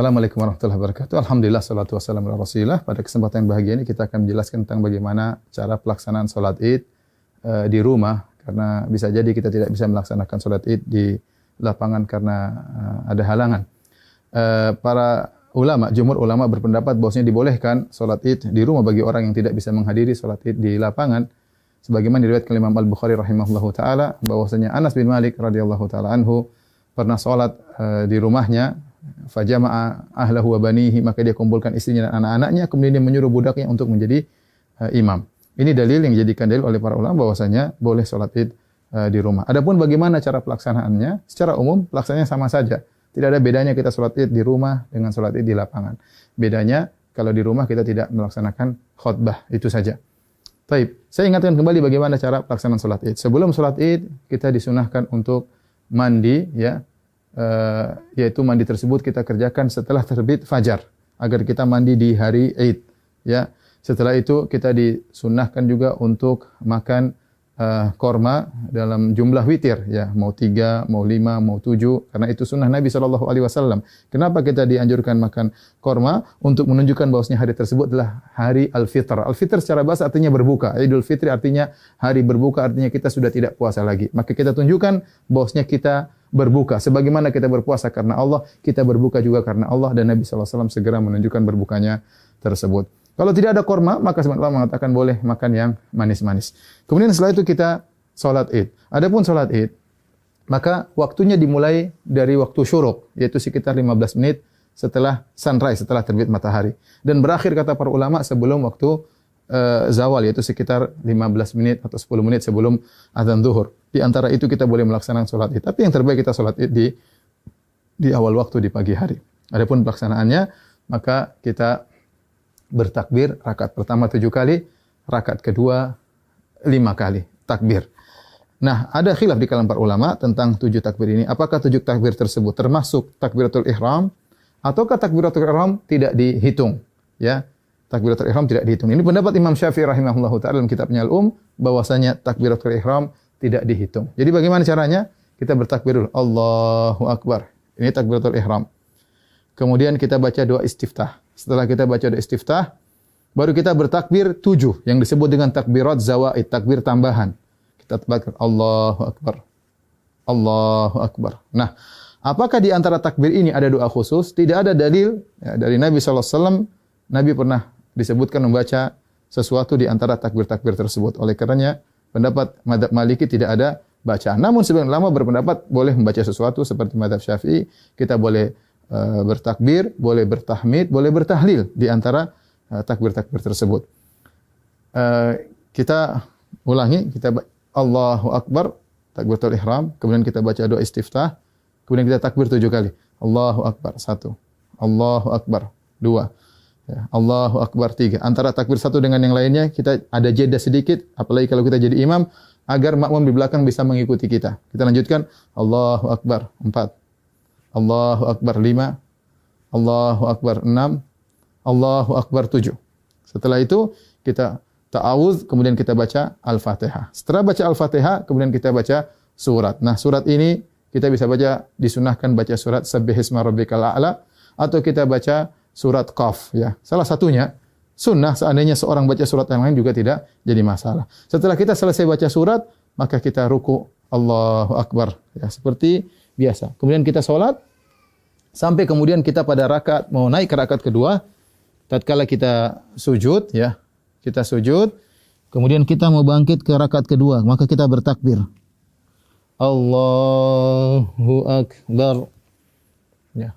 Assalamualaikum warahmatullahi wabarakatuh. Alhamdulillah, salatu wassalamu ala rasulillah. Pada kesempatan yang bahagia ini kita akan menjelaskan tentang bagaimana cara pelaksanaan sholat id di rumah. Karena bisa jadi kita tidak bisa melaksanakan sholat id di lapangan karena ada halangan. Para ulama, jumhur ulama berpendapat bahwasanya dibolehkan sholat id di rumah bagi orang yang tidak bisa menghadiri sholat id di lapangan. Sebagaimana diriwayatkan Imam Al-Bukhari rahimahullahu taala bahwasanya Anas bin Malik radhiyallahu taala anhu pernah sholat di rumahnya, fajama'a ahlahu wa banihi, maka dia kumpulkan istrinya dan anak-anaknya, kemudian dia menyuruh budaknya untuk menjadi imam. Ini dalil yang dijadikan dalil oleh para ulama bahwasanya boleh sholat id di rumah. Adapun bagaimana cara pelaksanaannya, secara umum pelaksanaannya sama saja. Tidak ada bedanya kita sholat id di rumah dengan sholat id di lapangan. Bedanya kalau di rumah kita tidak melaksanakan khutbah, itu saja. Baik, saya ingatkan kembali bagaimana cara pelaksanaan sholat id. Sebelum sholat id kita disunahkan untuk mandi, ya. Yaitu mandi tersebut kita kerjakan setelah terbit fajar agar kita mandi di hari Id, ya. Setelah itu kita disunnahkan juga untuk makan korma dalam jumlah witir, ya, mau 3, mau 5, mau 7, karena itu sunnah Nabi SAW. Kenapa kita dianjurkan makan korma? Untuk menunjukkan bahwasanya hari tersebut adalah hari Al-Fitr. Al-Fitr secara bahasa artinya berbuka. Idul Fitri artinya hari berbuka, artinya kita sudah tidak puasa lagi. Maka kita tunjukkan bahwasanya kita berbuka. Sebagaimana kita berpuasa karena Allah, kita berbuka juga karena Allah, dan Nabi SAW segera menunjukkan berbukanya tersebut. Kalau tidak ada korma, maka sebagian ulama mengatakan boleh makan yang manis-manis. Kemudian setelah itu kita sholat id. Adapun sholat id, maka waktunya dimulai dari waktu syuruk, yaitu sekitar 15 menit setelah sunrise, setelah terbit matahari. Dan berakhir kata para ulama sebelum waktu zawal, yaitu sekitar 15 menit atau 10 menit sebelum azan zuhur. Di antara itu kita boleh melaksanakan sholat id. Tapi yang terbaik kita sholat id di awal waktu, di pagi hari. Adapun pelaksanaannya, maka kita bertakbir rakaat pertama 7 kali, rakaat kedua 5 kali takbir. Nah, ada khilaf di kalangan para ulama tentang 7 takbir ini. Apakah 7 takbir tersebut termasuk takbiratul ihram ataukah takbiratul ihram tidak dihitung, ya? Takbiratul ihram tidak dihitung. Ini pendapat Imam Syafi'i rahimahullahu taala dalam kitabnya Al-Um, bahwasanya takbiratul ihram tidak dihitung. Jadi bagaimana caranya? Kita bertakbir dulu, Allahu Akbar. Ini takbiratul ihram. Kemudian kita baca doa istiftah. Setelah kita baca doa istiftah, baru kita bertakbir 7 yang disebut dengan takbirat zawaid, takbir tambahan. Kita takbir Allahu Akbar. Allahu Akbar. Nah, apakah di antara takbir ini ada doa khusus? Tidak ada dalil ya, dari Nabi sallallahu alaihi wasallam. Nabi pernah disebutkan membaca sesuatu di antara takbir-takbir tersebut. Oleh karenanya, pendapat mazhab Maliki tidak ada bacaan. Namun sebagian ulama berpendapat boleh membaca sesuatu seperti mazhab Syafi'i. Kita boleh bertakbir, boleh bertahmid, boleh bertahlil di antara takbir-takbir tersebut. Kita ulangi, kita Allahu Akbar, takbiratul ihram, kemudian kita baca doa istiftah, kemudian kita takbir 7 kali. Allahu Akbar 1, Allahu Akbar 2, ya, Allahu Akbar 3. Antara takbir satu dengan yang lainnya kita ada jeda sedikit, apalagi kalau kita jadi imam, agar makmum di belakang bisa mengikuti kita. Kita lanjutkan Allahu Akbar 4, Allahu Akbar 5, Allahu Akbar 6, Allahu Akbar 7. Setelah itu kita ta'awudz, kemudian kita baca Al-Fatihah. Setelah baca Al-Fatihah, kemudian kita baca surat. Nah, surat ini kita bisa baca, disunahkan baca surat Sabbihisma Rabbikal A'la, atau kita baca surat Qaf, ya. Salah satunya sunnah, seandainya seorang baca surat yang lain juga tidak jadi masalah. Setelah kita selesai baca surat, maka kita ruku, Allahu Akbar, ya, seperti biasa. Kemudian kita sholat, sampai kemudian kita pada rakaat, mau naik ke rakaat kedua, tatkala kita sujud, ya, kita sujud, kemudian kita mau bangkit ke rakaat kedua, maka kita bertakbir. Allahu Akbar. Ya.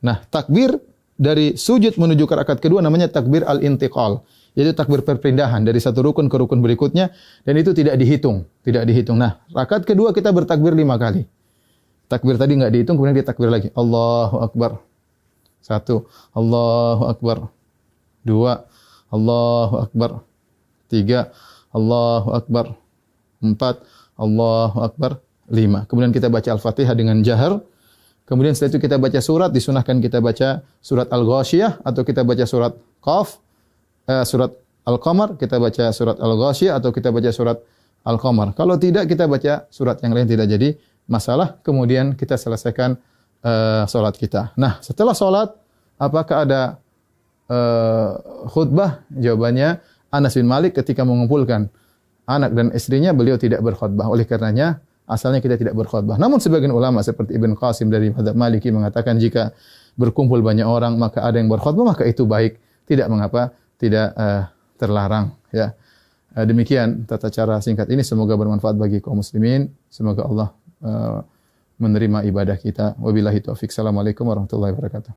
Nah, takbir dari sujud menuju ke rakaat kedua namanya takbir al-intiqal. Yaitu takbir perpindahan dari satu rukun ke rukun berikutnya, dan itu tidak dihitung, tidak dihitung. Nah, rakaat kedua kita bertakbir 5 kali. Takbir tadi enggak dihitung, kemudian kita takbir lagi. Allahu Akbar. 1, Allahu Akbar. 2, Allahu Akbar. 3, Allahu Akbar. 4, Allahu Akbar. 5. Kemudian kita baca Al-Fatihah dengan jahar. Kemudian setelah itu kita baca surat, disunahkan kita baca surat Al-Ghasyiyah atau kita baca surat Qaf, surat Al-Qamar, kita baca surat Al-Ghasyiyah atau kita baca surat Al-Qamar. Kalau tidak, kita baca surat yang lain, tidak jadi masalah. Kemudian kita selesaikan salat kita. Nah, setelah salat apakah ada khutbah? Jawabannya Anas bin Malik ketika mengumpulkan anak dan istrinya beliau tidak berkhutbah. Oleh karenanya asalnya kita tidak berkhutbah. Namun sebagian ulama seperti Ibn Qasim dari mazhab Maliki mengatakan jika berkumpul banyak orang maka ada yang berkhutbah maka itu baik, tidak mengapa, tidak terlarang ya. Demikian tata cara singkat ini, semoga bermanfaat bagi kaum muslimin. Semoga Allah menerima ibadah kita. Wabillahi taufik. Assalamualaikum warahmatullahi wabarakatuh.